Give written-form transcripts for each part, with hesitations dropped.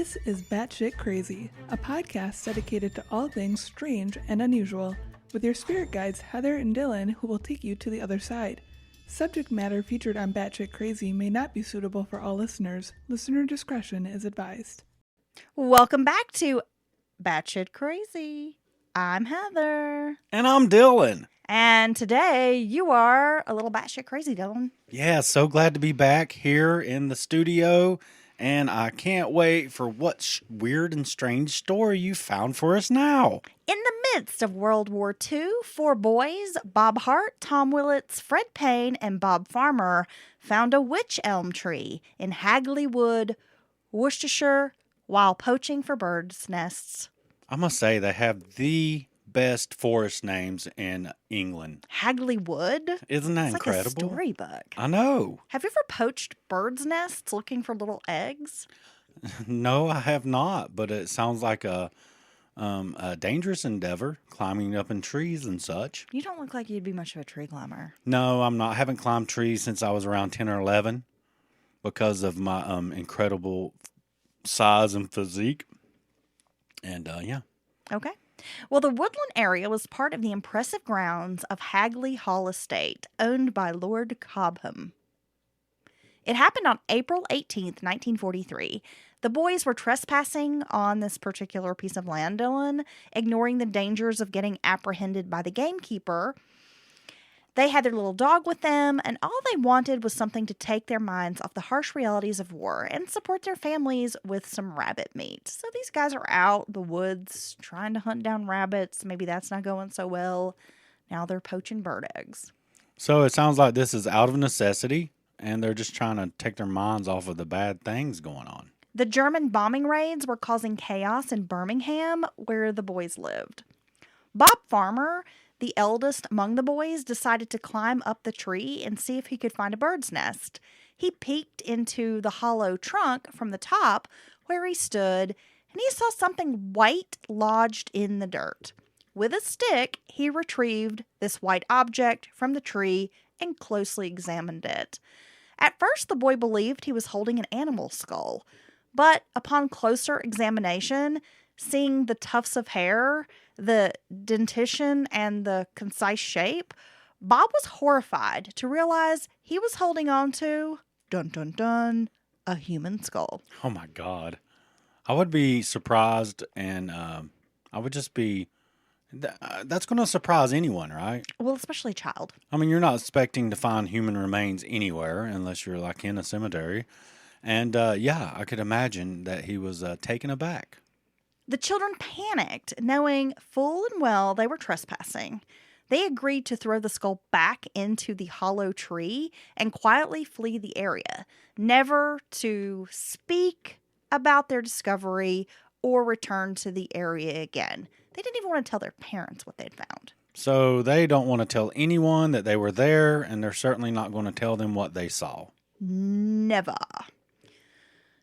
This is Batshit Crazy, a podcast dedicated to all things strange and unusual, with your spirit guides Heather and Dylan, who will take you to the other side. Subject matter featured on Batshit Crazy may not be suitable for all listeners. Listener discretion is advised. Welcome back to Batshit Crazy. I'm Heather. And I'm Dylan. And today you are a little batshit crazy, Dylan. Yeah, so glad to be back here in the studio. And I can't wait for what weird and strange story you found for us now. In the midst of World War II, four boys, Bob Hart, Tom Willits, Fred Payne, and Bob Farmer, found a wych elm tree in Hagley Wood, Worcestershire, while poaching for birds' nests. I must say, they have the best forest names in England. Hagley Wood? Isn't that incredible? Like a storybook. I know. Have you ever poached birds' nests looking for little eggs? No, I have not, but it sounds like a dangerous endeavor, climbing up in trees and such. You don't look like you'd be much of a tree climber. No, I'm not. I haven't climbed trees since I was around 10 or 11 because of my incredible size and physique. And, yeah. Okay. Well, the woodland area was part of the impressive grounds of Hagley Hall estate, owned by Lord Cobham. It happened on April 18th, 1943. The boys were trespassing on this particular piece of land, Dylan, ignoring the dangers of getting apprehended by the gamekeeper. They had their little dog with them, and all they wanted was something to take their minds off the harsh realities of war and support their families with some rabbit meat. So these guys are out in the woods trying to hunt down rabbits. Maybe that's not going so well. Now they're poaching bird eggs. So it sounds like this is out of necessity, and they're just trying to take their minds off of the bad things going on. The German bombing raids were causing chaos in Birmingham, where the boys lived. Bob Farmer, the eldest among the boys, decided to climb up the tree and see if he could find a bird's nest. He peeked into the hollow trunk from the top where he stood, and he saw something white lodged in the dirt. With a stick, he retrieved this white object from the tree and closely examined it. At first, the boy believed he was holding an animal skull, but upon closer examination, seeing the tufts of hair, the dentition, and the concise shape, Bob was horrified to realize he was holding on to, dun dun dun, a human skull. Oh my God. I would be surprised, and I would just be, that's going to surprise anyone, right? Well, especially a child. I mean, you're not expecting to find human remains anywhere unless you're like in a cemetery. And yeah, I could imagine that he was taken aback. The children panicked, knowing full and well they were trespassing. They agreed to throw the skull back into the hollow tree and quietly flee the area, never to speak about their discovery or return to the area again. They didn't even want to tell their parents what they'd found. So they don't want to tell anyone that they were there, and they're certainly not going to tell them what they saw. Never.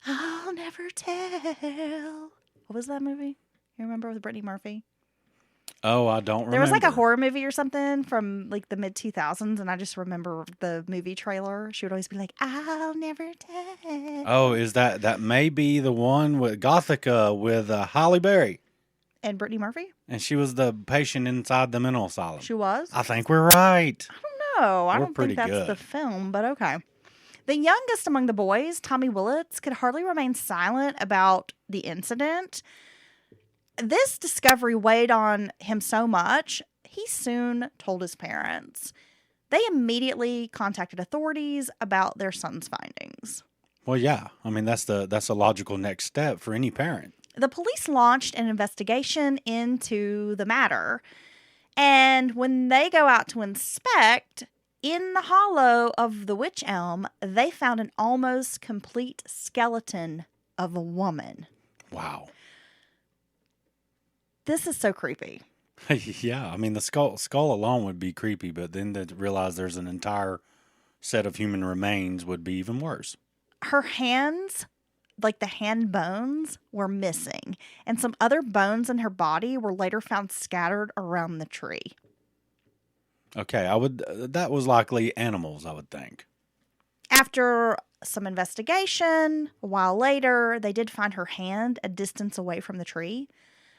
I'll never tell. What was that movie? You remember, with Brittany Murphy? Oh, I don't remember. There was like a horror movie or something from like the mid-2000s, and I just remember the movie trailer. She would always be like, I'll never tell. Oh, is that may be the one with Gothica with Halle Berry? And Brittany Murphy? And she was the patient inside the mental asylum. She was? I think we're right. I don't know. I don't think that's good. the film, but okay. The youngest among the boys, Tommy Willits, could hardly remain silent about the incident. This discovery weighed on him so much, he soon told his parents. They immediately contacted authorities about their son's findings. Well, yeah. I mean, that's a logical next step for any parent. The police launched an investigation into the matter, and when they go out to inspect, in the hollow of the wych elm, they found an almost complete skeleton of a woman. Wow. This is so creepy. Yeah, I mean, the skull alone would be creepy, but then to realize there's an entire set of human remains would be even worse. Her hands, like the hand bones, were missing, and some other bones in her body were later found scattered around the tree. Okay, that was likely animals, I would think. After some investigation, a while later, they did find her hand a distance away from the tree.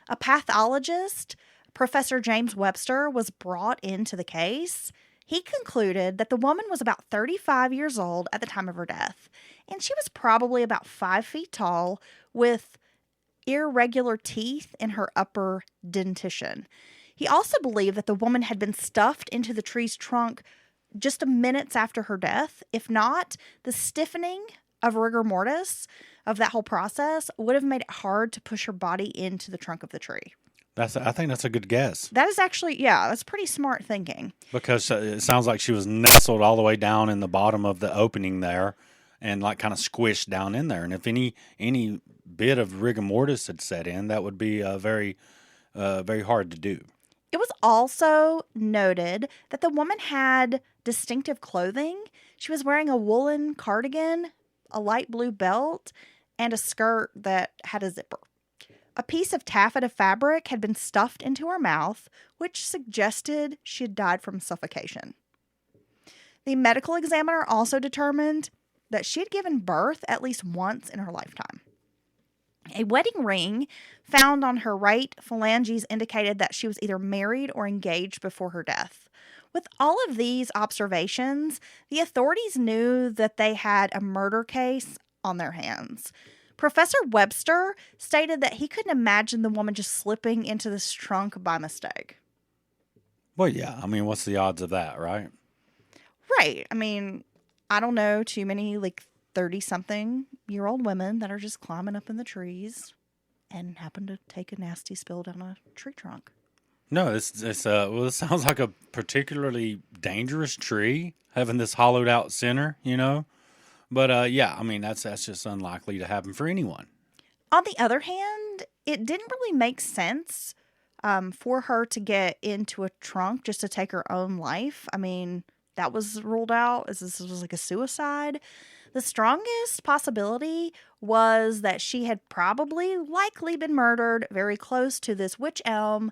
A pathologist, Professor James Webster, was brought into the case. He concluded that the woman was about 35 years old at the time of her death, and she was probably about 5 feet tall with irregular teeth in her upper dentition. He also believed that the woman had been stuffed into the tree's trunk just minutes after her death. If not, the stiffening of rigor mortis of that whole process would have made it hard to push her body into the trunk of the tree. I think that's a good guess. That is actually, yeah, that's pretty smart thinking. Because it sounds like she was nestled all the way down in the bottom of the opening there and like kind of squished down in there. And if any bit of rigor mortis had set in, that would be very hard to do. It was also noted that the woman had distinctive clothing. She was wearing a woolen cardigan, a light blue belt, and a skirt that had a zipper. A piece of taffeta fabric had been stuffed into her mouth, which suggested she had died from suffocation. The medical examiner also determined that she had given birth at least once in her lifetime. A wedding ring found on her right phalanges indicated that she was either married or engaged before her death. With all of these observations, the authorities knew that they had a murder case on their hands. Professor Webster stated that he couldn't imagine the woman just slipping into this trunk by mistake. Well, yeah. I mean, what's the odds of that, right? Right. I mean, I don't know too many 30-something-year-old women that are just climbing up in the trees and happen to take a nasty spill down a tree trunk. No, it sounds like a particularly dangerous tree, having this hollowed out center, you know. But yeah, I mean that's just unlikely to happen for anyone. On the other hand, it didn't really make sense for her to get into a trunk just to take her own life. I mean, that was ruled out as this was like a suicide. The strongest possibility was that she had likely been murdered very close to this wych elm,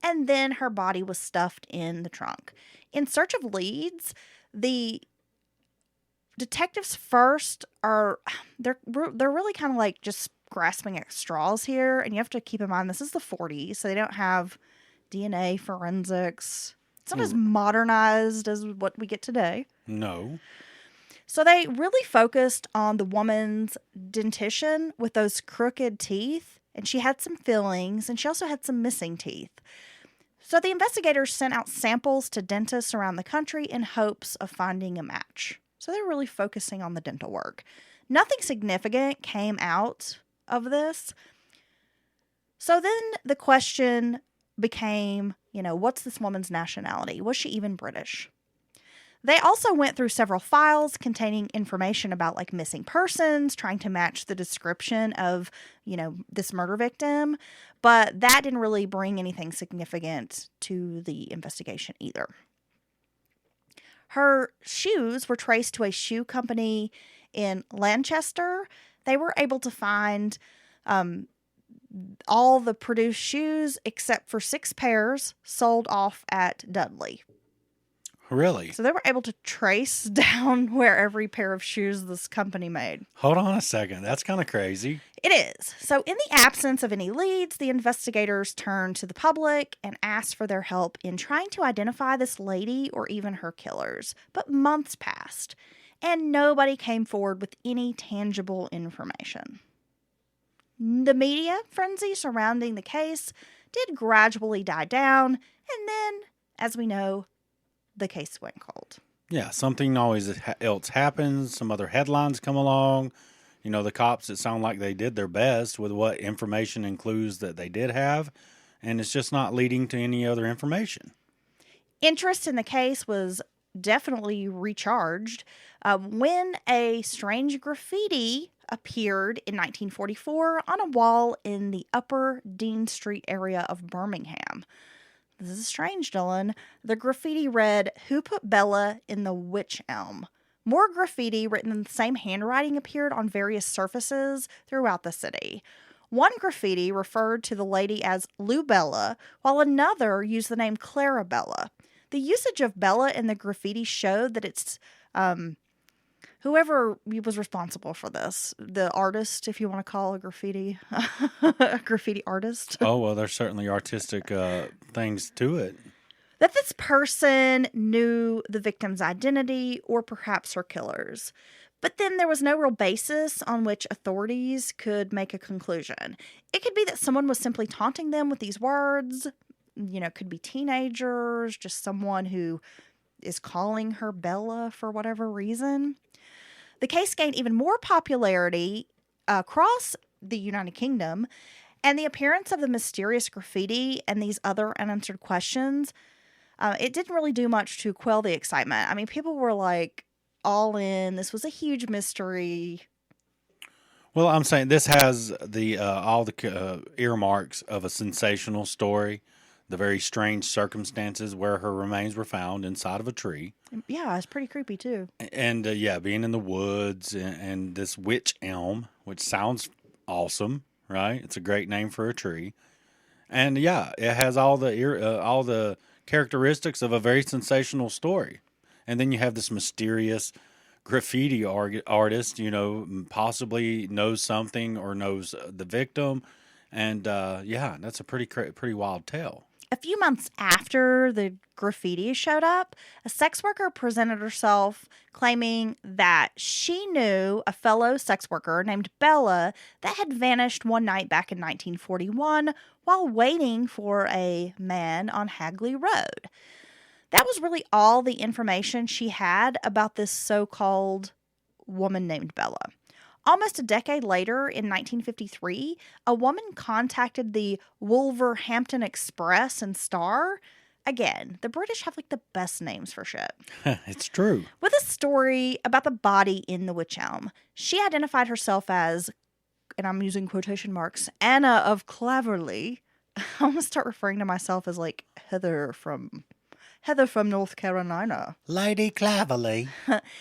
and then her body was stuffed in the trunk. In search of leads, the detectives first they're really kind of like just grasping at straws here, and you have to keep in mind this is the 40s, so they don't have DNA forensics. It's not as modernized as what we get today. No. So they really focused on the woman's dentition with those crooked teeth, and she had some fillings, and she also had some missing teeth. So the investigators sent out samples to dentists around the country in hopes of finding a match. So they're really focusing on the dental work. Nothing significant came out of this. So then the question became, what's this woman's nationality? Was she even British? They also went through several files containing information about missing persons, trying to match the description of, this murder victim. But that didn't really bring anything significant to the investigation either. Her shoes were traced to a shoe company in Lancaster. They were able to find all the produced shoes except for 6 pairs sold off at Dudley. Really? So they were able to trace down where every pair of shoes this company made. Hold on a second. That's kind of crazy. It is. So in the absence of any leads, the investigators turned to the public and asked for their help in trying to identify this lady or even her killers. But months passed, and nobody came forward with any tangible information. The media frenzy surrounding the case did gradually die down, and then, as we know, the case went cold. Yeah, something always else happens. Some other headlines come along. The cops, it sound like they did their best with what information and clues that they did have, and it's just not leading to any other information. Interest in the case was definitely recharged when a strange graffiti appeared in 1944 on a wall in the Upper Dean Street area of Birmingham. This is strange, Dylan. The graffiti read, "Who put Bella in the wych elm?" More graffiti written in the same handwriting appeared on various surfaces throughout the city. One graffiti referred to the lady as Lou Bella, while another used the name Clarabella. The usage of Bella in the graffiti showed that it's whoever was responsible for this, the artist, if you want to call a graffiti a graffiti artist, Oh, well, there's certainly artistic things to it. that this person knew the victim's identity or perhaps her killers. But then there was no real basis on which authorities could make a conclusion. It could be that someone was simply taunting them with these words. It could be teenagers, just someone who is calling her Bella for whatever reason. The case gained even more popularity across the United Kingdom, and the appearance of the mysterious graffiti and these other unanswered questions, it didn't really do much to quell the excitement. I mean, people were like all in. This was a huge mystery. Well, I'm saying this has the all the earmarks of a sensational story, the very strange circumstances where her remains were found inside of a tree. Yeah, it's pretty creepy too. And being in the woods and this Wych Elm, which sounds awesome, right? It's a great name for a tree. And it has all the characteristics of a very sensational story. And then you have this mysterious graffiti artist, possibly knows something or knows the victim. And that's a pretty wild tale. A few months after the graffiti showed up, a sex worker presented herself claiming that she knew a fellow sex worker named Bella that had vanished one night back in 1941 while waiting for a man on Hagley Road. That was really all the information she had about this so-called woman named Bella. Almost a decade later, in 1953, a woman contacted the Wolverhampton Express and Star. Again, the British have like the best names for shit. It's true. With a story about the body in the Wych Elm. She identified herself as, and I'm using quotation marks, Anna of Claverley. I'm going to start referring to myself as like Heather from North Carolina. Lady Claverley.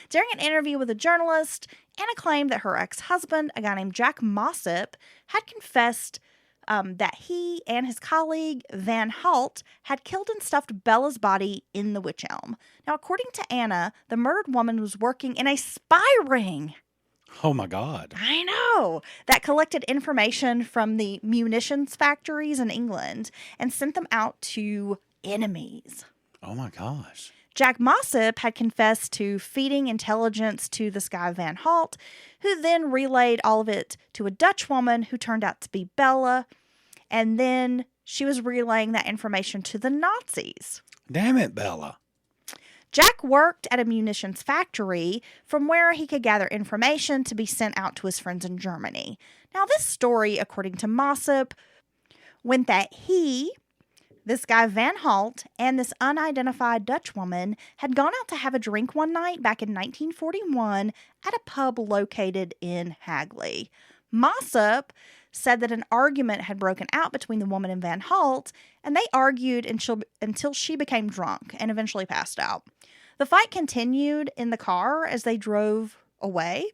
During an interview with a journalist, Anna claimed that her ex-husband, a guy named Jack Mossop, had confessed that he and his colleague Van Halt had killed and stuffed Bella's body in the Wych Elm. Now, according to Anna, the murdered woman was working in a spy ring. Oh, my God. I know. That collected information from the munitions factories in England and sent them out to enemies. Oh, my gosh. Jack Mossop had confessed to feeding intelligence to this guy Van Halt, who then relayed all of it to a Dutch woman who turned out to be Bella, and then she was relaying that information to the Nazis. Damn it, Bella. Jack worked at a munitions factory from where he could gather information to be sent out to his friends in Germany. Now, this story, according to Mossop, went that this guy Van Halt and this unidentified Dutch woman had gone out to have a drink one night back in 1941 at a pub located in Hagley. Mossop said that an argument had broken out between the woman and Van Halt, and they argued until she became drunk and eventually passed out. The fight continued in the car as they drove away.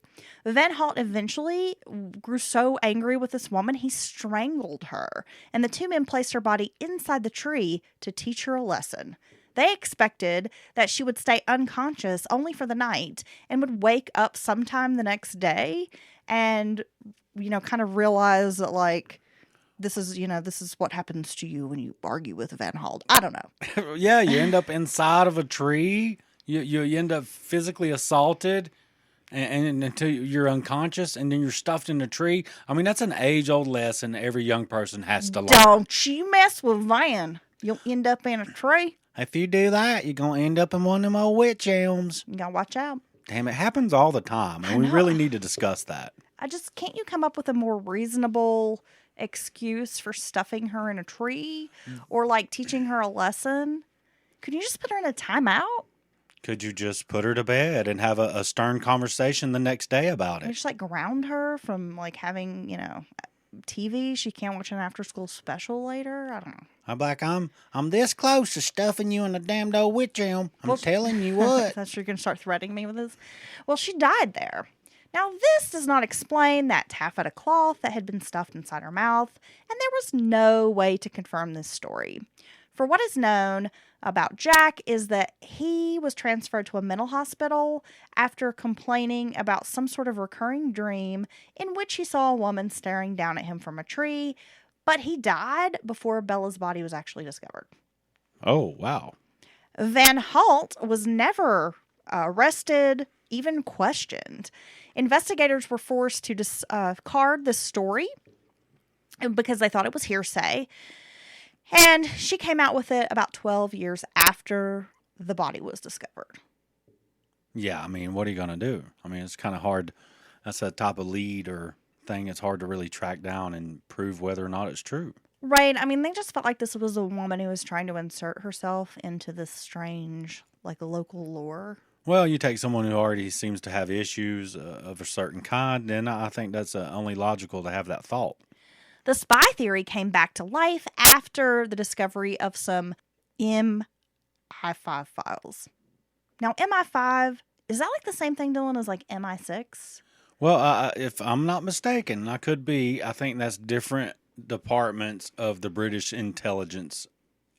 Van Halt eventually grew so angry with this woman, he strangled her, and the two men placed her body inside the tree to teach her a lesson. They expected that she would stay unconscious only for the night and would wake up sometime the next day and, kind of realize that, like, this is what happens to you when you argue with Van Halt. I don't know. Yeah, you end up inside of a tree. You end up physically assaulted. And until you're unconscious, and then you're stuffed in a tree. I mean, that's an age-old lesson every young person has to learn. Don't you mess with Van. You'll end up in a tree. If you do that, you're going to end up in one of them old Wych Elms. You gotta watch out. Damn, it happens all the time, and we really need to discuss that. Can't you come up with a more reasonable excuse for stuffing her in a tree? Or, like, teaching her a lesson? Could you just put her in a timeout? Could you just put her to bed and have a stern conversation the next day about it? Just like ground her from like having, TV. She can't watch an after school special later. I don't know. I'm like, I'm this close to stuffing you in a damned old Wych Elm. I'm telling you what. That's you're going to start threatening me with this. Well, she died there. Now, this does not explain that taffeta cloth that had been stuffed inside her mouth, and there was no way to confirm this story. For what is known about Jack is that he was transferred to a mental hospital after complaining about some sort of recurring dream in which he saw a woman staring down at him from a tree, but he died before Bella's body was actually discovered. Oh, wow. Van Halt was never arrested, even questioned. Investigators were forced to discard the story because they thought it was hearsay. And she came out with it about 12 years after the body was discovered. Yeah, I mean, what are you going to do? I mean, it's kind of hard. That's a type of lead or thing it's hard to really track down and prove whether or not it's true. Right. I mean, they just felt like this was a woman who was trying to insert herself into this strange, like, local lore. Well, you take someone who already seems to have issues of a certain kind, then I think that's only logical to have that thought. The spy theory came back to life after the discovery of some MI5 files. Now, MI5, is that like the same thing, Dylan, as like MI6? Well, if I'm not mistaken, I could be. I think that's different departments of the British intelligence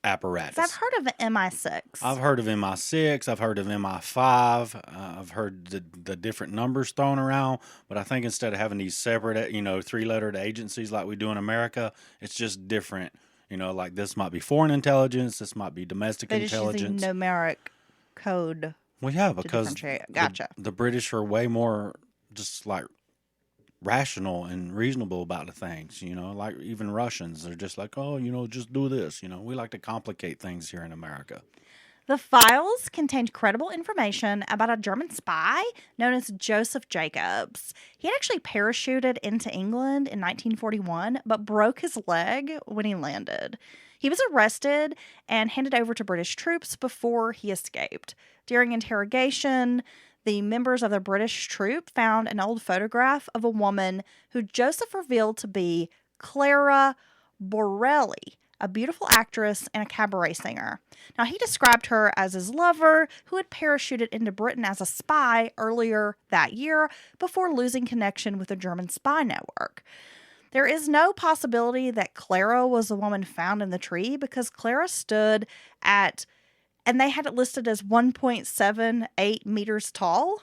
apparatus. I've heard of MI6. I've heard of MI6. I've heard of MI5. I've heard the different numbers thrown around. But I think instead of having these separate, three-lettered agencies like we do in America, it's just different. Like this might be foreign intelligence. This might be domestic intelligence. Just using numeric code. Well, yeah, because Gotcha. the British are way more just like rational and reasonable about the things, like even Russians. They're just like, oh, just do this. We like to complicate things here in America. The files contained credible information about a German spy known as Joseph Jacobs. He had actually parachuted into England in 1941, but broke his leg when he landed. He was arrested and handed over to British troops before he escaped. During interrogation, the members of the British troop found an old photograph of a woman who Joseph revealed to be Clara Borelli, a beautiful actress and a cabaret singer. Now, he described her as his lover who had parachuted into Britain as a spy earlier that year before losing connection with the German spy network. There is no possibility that Clara was the woman found in the tree because Clara stood at, and they had it listed as 1.78 meters tall.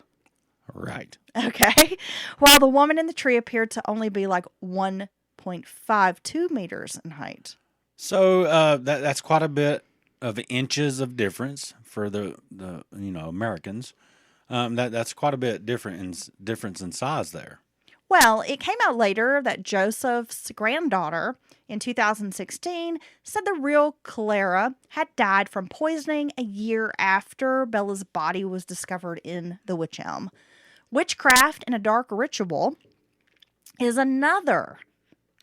Right. Okay. While the woman in the tree appeared to only be like 1.52 meters in height. So that's quite a bit of inches of difference for the Americans. That's quite a bit difference in size there. Well, it came out later that Joseph's granddaughter in 2016 said the real Clara had died from poisoning a year after Bella's body was discovered in the Wych Elm. Witchcraft and a dark ritual is another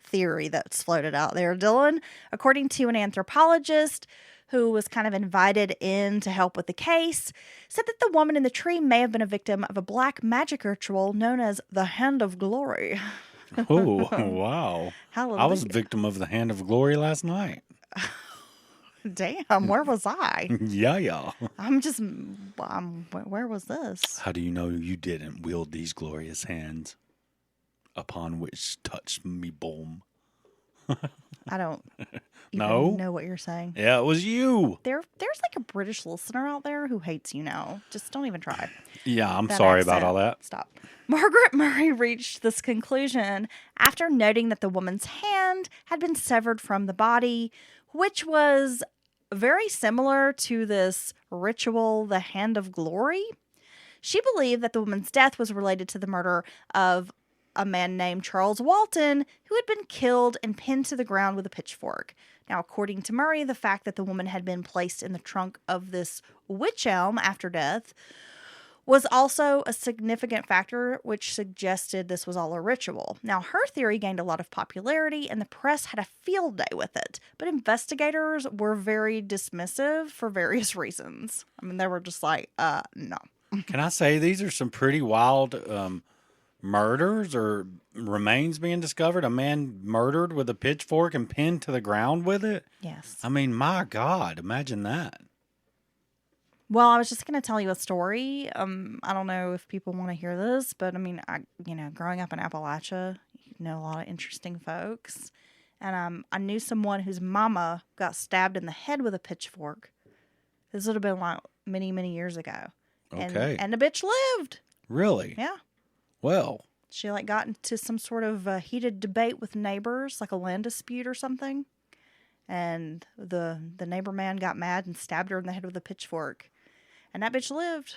theory that's floated out there, Dylan. According to an anthropologist who was kind of invited in to help with the case, said that the woman in the tree may have been a victim of a black magic ritual known as the Hand of Glory. Oh, wow. Hallelujah. I was a victim of the Hand of Glory last night. Damn, where was I? Yeah. Where was this? How do you know you didn't wield these glorious hands upon which touched me boom? I don't even know what you're saying. Yeah, it was you. There's like a British listener out there who hates you now. Just don't even try. Yeah, I'm sorry about all that. Stop. Margaret Murray reached this conclusion after noting that the woman's hand had been severed from the body, which was very similar to this ritual, the Hand of Glory. She believed that the woman's death was related to the murder of a man named Charles Walton, who had been killed and pinned to the ground with a pitchfork. Now, according to Murray, the fact that the woman had been placed in the trunk of this wych elm after death was also a significant factor, which suggested this was all a ritual. Now, her theory gained a lot of popularity, and the press had a field day with it, but investigators were very dismissive for various reasons. I mean, they were just like, no. Can I say these are some pretty wild murders or remains being discovered? A man murdered with a pitchfork and pinned to the ground with it? Yes. I mean, my God, imagine that. Well, I was just going to tell you a story. I don't know if people want to hear this, but I mean, growing up in Appalachia, you know a lot of interesting folks. And I knew someone whose mama got stabbed in the head with a pitchfork. This would have been like many, many years ago. Okay. And the bitch lived. Really? Yeah. Well, She like got into some sort of heated debate with neighbors, like a land dispute or something. And the neighbor man got mad and stabbed her in the head with a pitchfork. And that bitch lived.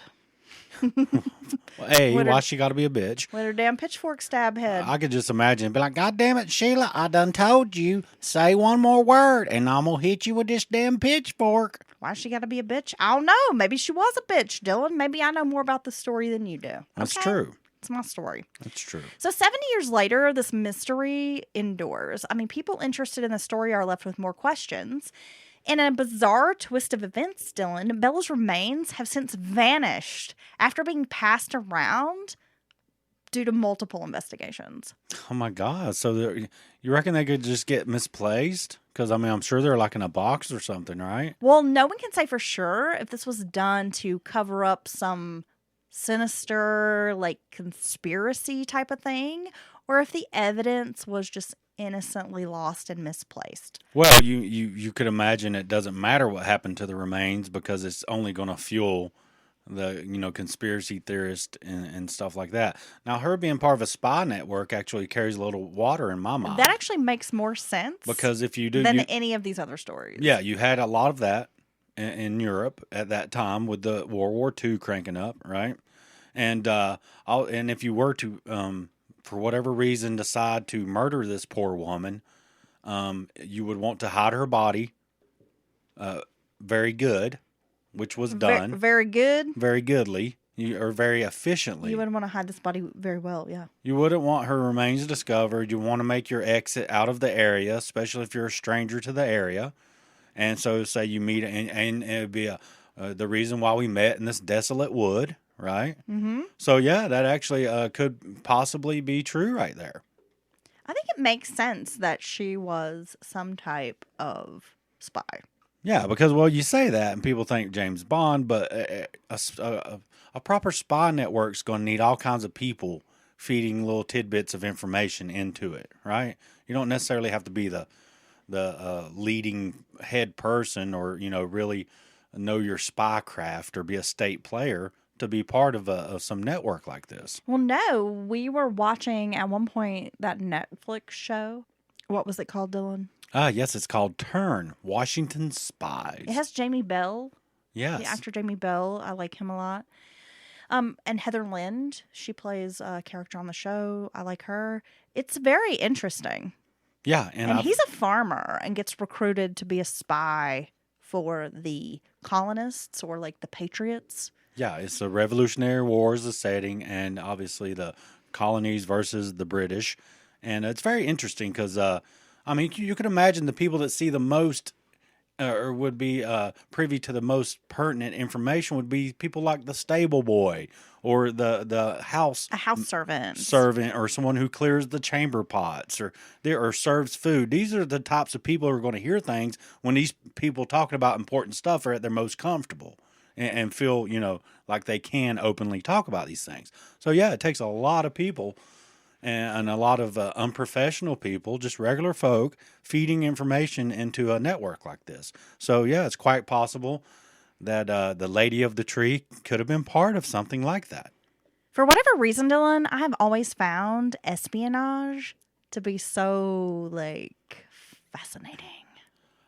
well, hey, With her- why she got to be a bitch? With her damn pitchfork stab head. I could just imagine, be like, God damn it, Sheila, I done told you, say one more word, and I'm going to hit you with this damn pitchfork. Why she got to be a bitch? I don't know. Maybe she was a bitch, Dylan. Maybe I know more about the story than you do. That's Okay? true. It's my story. That's true. So 70 years later, this mystery endures. I mean, people interested in the story are left with more questions. In a bizarre twist of events, Dylan, Bella's remains have since vanished after being passed around due to multiple investigations. Oh, my God. So you reckon they could just get misplaced? Because, I mean, I'm sure they're like in a box or something, right? Well, no one can say for sure if this was done to cover up some sinister, like, conspiracy type of thing, or if the evidence was just innocently lost and misplaced. Well, you could imagine it doesn't matter what happened to the remains because it's only going to fuel the, conspiracy theorist and stuff like that. Now, her being part of a spy network actually carries a little water in my mind. That actually makes more sense Because if you do... than any of these other stories. Yeah, you had a lot of that in Europe at that time with the World War II cranking up, right? And if you were to, for whatever reason, decide to murder this poor woman, you would want to hide her body very good, which was done. Very good. Very goodly, or very efficiently. You wouldn't want to hide this body very well, yeah. You wouldn't want her remains discovered. You want to make your exit out of the area, especially if you're a stranger to the area. And so, say you meet, and it would be the reason why we met in this desolate wood, right? Mm-hmm. So, yeah, that actually could possibly be true right there. I think it makes sense that she was some type of spy. Yeah, because, well, you say that, and people think James Bond, but a proper spy network's going to need all kinds of people feeding little tidbits of information into it, right? You don't necessarily have to be the leading head person or, really know your spy craft or be a state player to be part of some network like this. Well, no, we were watching at one point that Netflix show. What was it called, Dylan? Yes, it's called Turn, Washington Spies. It has Jamie Bell. Yes. The actor Jamie Bell. I like him a lot. And Heather Lind, she plays a character on the show. I like her. It's very interesting. Yeah. And he's a farmer and gets recruited to be a spy for the colonists or like the patriots. Yeah, it's the Revolutionary War is the setting, and obviously the colonies versus the British. And it's very interesting because, you could imagine the people that see the most or would be privy to the most pertinent information would be people like the stable boy or the house... A house servant. Or someone who clears the chamber pots or serves food. These are the types of people who are going to hear things when these people talking about important stuff are at their most comfortable and feel, like they can openly talk about these things. So, yeah, it takes a lot of people and a lot of unprofessional people, just regular folk, feeding information into a network like this. So, yeah, it's quite possible that the lady of the tree could have been part of something like that. For whatever reason, Dylan, I have always found espionage to be so, fascinating.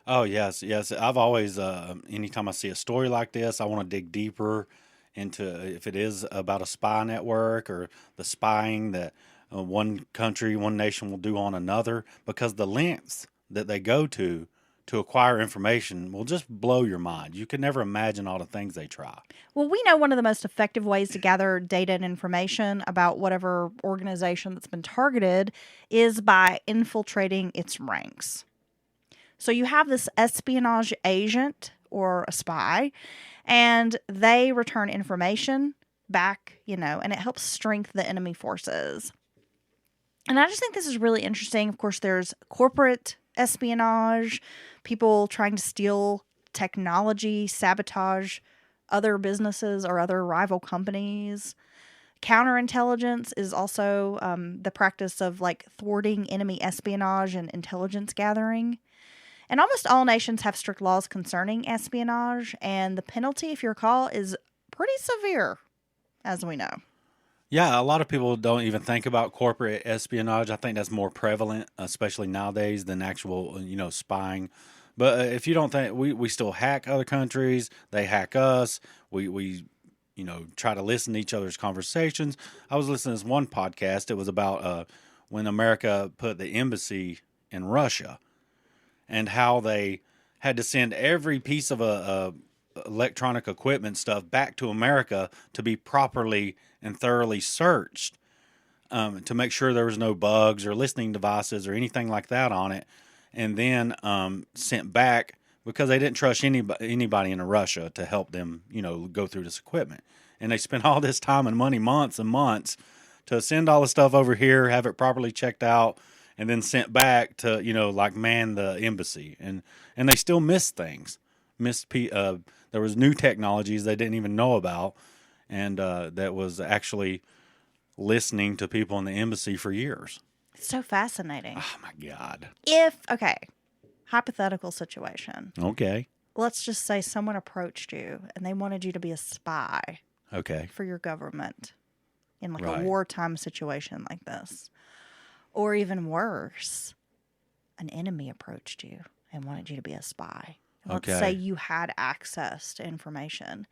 Oh, yes. I've always, anytime I see a story like this, I want to dig deeper into if it is about a spy network or the spying that one country, one nation will do on another, because the lengths that they go to acquire information will just blow your mind. You could never imagine all the things they try. Well, we know one of the most effective ways to gather data and information about whatever organization that's been targeted is by infiltrating its ranks. So you have this espionage agent or a spy, and they return information back, and it helps strengthen the enemy forces. And I just think this is really interesting. Of course, there's corporate espionage, people trying to steal technology, sabotage other businesses or other rival companies. Counterintelligence is also the practice of like thwarting enemy espionage and intelligence gathering. And almost all nations have strict laws concerning espionage, and the penalty, if you recall, is pretty severe, as we know. Yeah, a lot of people don't even think about corporate espionage. I think that's more prevalent, especially nowadays, than actual, spying. But if you don't think, we still hack other countries, they hack us, we try to listen to each other's conversations. I was listening to this one podcast. It was about when America put the embassy in Russia and how they had to send every piece of electronic equipment stuff back to America to be properly and thoroughly searched to make sure there was no bugs or listening devices or anything like that on it, and then sent back because they didn't trust anybody in Russia to help them, go through this equipment. And they spent all this time and money, months and months, to send all the stuff over here, have it properly checked out, and then sent back to, man the embassy. And they still missed things. There was new technologies they didn't even know about, and that was actually listening to people in the embassy for years. It's so fascinating. Oh, my God. Hypothetical situation. Okay. Let's just say someone approached you and they wanted you to be a spy. Okay. For your government in like Right. a wartime situation like this. Or even worse, an enemy approached you and wanted you to be a spy. Let's Okay. say you had access to information.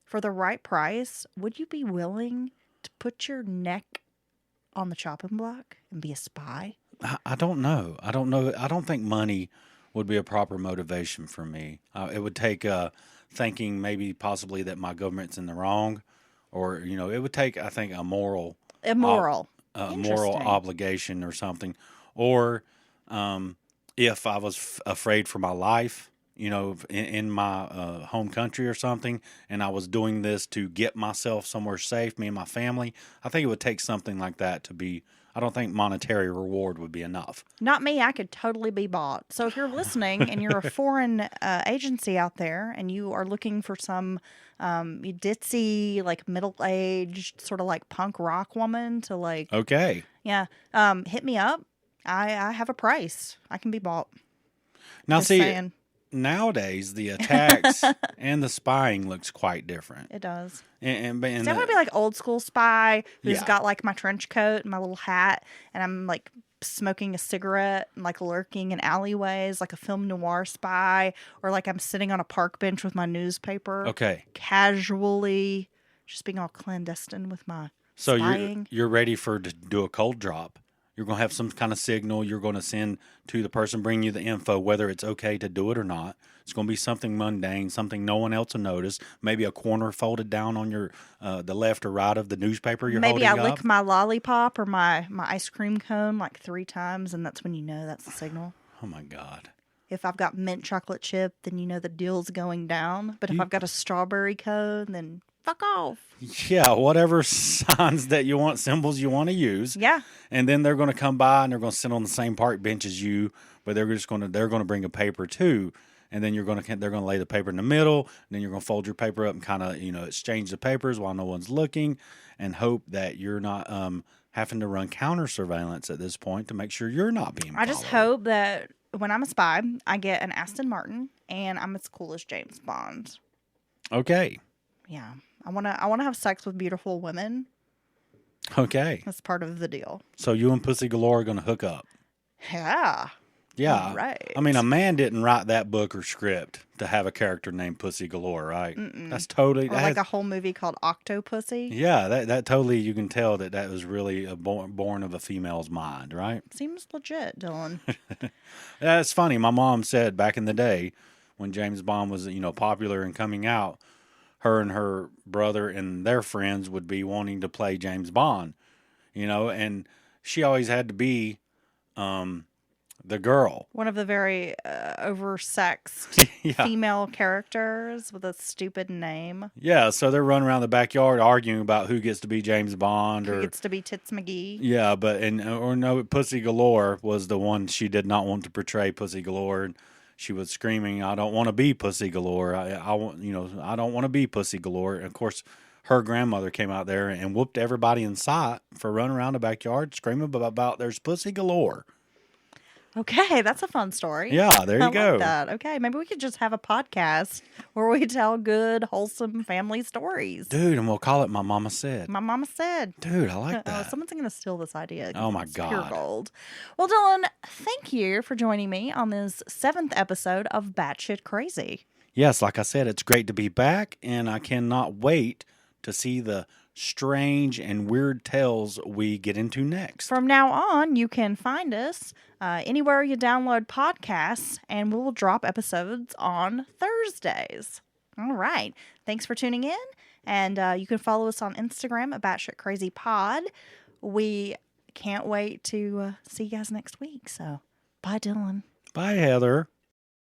For the right price, would you be willing to put your neck on the chopping block and be a spy? I don't know. I don't think money would be a proper motivation for me. It would take thinking maybe possibly that my government's in the wrong, or it would take, I think, a moral Immoral. moral obligation or something, or if I was afraid for my life, in my home country or something, and I was doing this to get myself somewhere safe, me and my family, I think it would take something like that to be. I don't think monetary reward would be enough. Not me. I could totally be bought. So if you're listening and you're a foreign agency out there and you are looking for some ditzy, like middle-aged, sort of like punk rock woman to like, Okay. yeah, hit me up. I have a price. I can be bought. Now, Just see, saying. nowadays the attacks and the spying looks quite different. It does. And So I want to be like old school spy who's Yeah. got like my trench coat and my little hat, and I'm like smoking a cigarette and like lurking in alleyways like a film noir spy, or like I'm sitting on a park bench with my newspaper, okay. casually just being all clandestine with my So spying. you're ready to do a cold drop. You're going to have some kind of signal you're going to send to the person bringing you the info, whether it's okay to do it or not. It's going to be something mundane, something no one else will notice. Maybe a corner folded down on your the left or right of the newspaper you're Maybe holding I up. lick my lollipop or my ice cream cone like 3 times, and that's when you know that's the signal. Oh, my God. If I've got mint chocolate chip, then you know the deal's going down. But if I've got a strawberry cone, then fuck off. Yeah, whatever signs that you want, symbols you want to use. Yeah. And then they're going to come by and they're going to sit on the same park bench as you, but they're going to bring a paper too. And then they're going to lay the paper in the middle, and then you're going to fold your paper up and kind of, exchange the papers while no one's looking, and hope that you're not having to run counter surveillance at this point to make sure you're not being followed. I just hope that when I'm a spy, I get an Aston Martin and I'm as cool as James Bond. Okay. Yeah. I wanna have sex with beautiful women. Okay. That's part of the deal. So you and Pussy Galore are going to hook up. Yeah. Yeah. Right. I mean, a man didn't write that book or script to have a character named Pussy Galore, right? Mm-mm. That's totally... Or like a whole movie called Octopussy. Yeah, that totally, you can tell that was really born of a female's mind, right? Seems legit, Dylan. That's funny. My mom said back in the day when James Bond was, popular and coming out, her and her brother and their friends would be wanting to play James Bond, and she always had to be the girl. One of the very oversexed Yeah. female characters with a stupid name. Yeah, so they're running around the backyard arguing about who gets to be James Bond Who or gets to be Tits McGee. yeah, Pussy Galore was the one she did not want to portray Pussy Galore. And she was screaming, "I don't want to be Pussy Galore. I want, I don't want to be Pussy Galore." And of course, her grandmother came out there and whooped everybody in sight for running around the backyard screaming about there's pussy galore. Okay, that's a fun story. Yeah, there you I go. like that. Okay, maybe we could just have a podcast where we tell good, wholesome family stories. Dude, and we'll call it My Mama Said. My mama said. Dude, I like Oh, that. someone's going to steal this idea. Oh, my It's pure God. gold. Well, Dylan, thank you for joining me on this 7th episode of Batshit Crazy. Yes, like I said, it's great to be back, and I cannot wait to see the strange and weird tales we get into next. From now on, you can find us anywhere you download podcasts, and we will drop episodes on Thursdays. All right. Thanks for tuning in, and you can follow us on Instagram at Batshit Crazy Pod. We can't wait to see you guys next week. So, bye, Dylan. Bye, Heather.